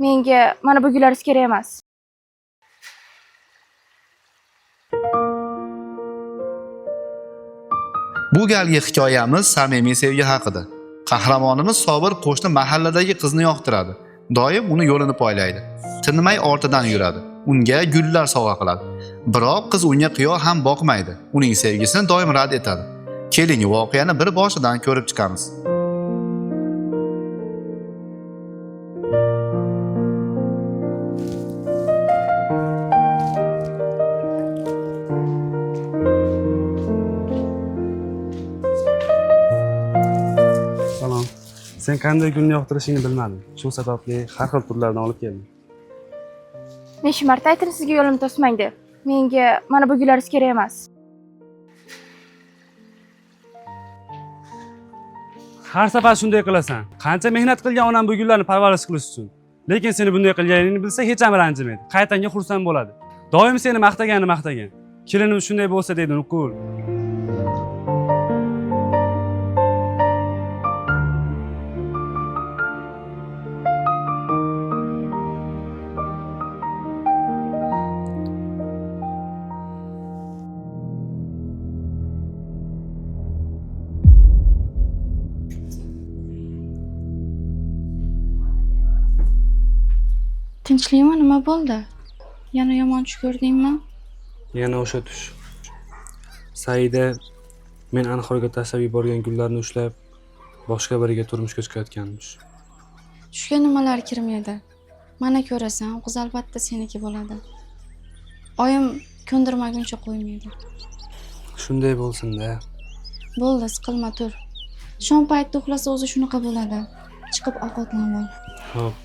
Menga mana bu gullar kerak emas. Bu galgi hikoyamiz samimiy sevgi haqida. Qahramonimiz Sobir qo'shni mahalladagi qizni yoqtiradi. Doim uni yo'lini poylaydi. Tinmay ortidan yuradi. Unga gullar sovg'a qiladi. Biroq qiz unga qiyo ham boqmaydi. Uning sevgisini doim rad etadi. Keling, voqeani bir boshidan ko'rib chiqamiz. Salom. Sen qanday gulni yoqtirishingni bilmadim. Shu sababli har xil turlardan olib keldim. Necha marta aytdim sizga yo'limni to'smang deb. Menga mana bu gullar kerak emas. Har safar shunday qilasan. Qancha mehnat qilgan onam bu gullarni parvarish qilish uchun. Lekin seni bunday qilganingni bilsa hech ham ranjimaydi. Qaytanga xursand bo'ladi. Doim seni maqtagan. Kelinim shunday bo'lsa deydi Nuqul. Tinchlikmi, nima bo'ldi? Yana yomon tush ko'rdingmi? Yana o'sha tush. Saida men Anhorga tashlab yuborgan gullarni ushlab boshqa biriga turmushga chiqayotganmish. Tushga nimalar kirmaydi? Mana ko'rasan, qiz albatta seniki bo'ladi. Oyim ko'ndirmaguncha qo'ymaydi. Shunday bo'lsin-da. Bo'ldi, siqilma tur. Shom paytida uxlasa o'zi shunaqa bo'ladi. Chiqib ovqatlanib ol. Xo'p.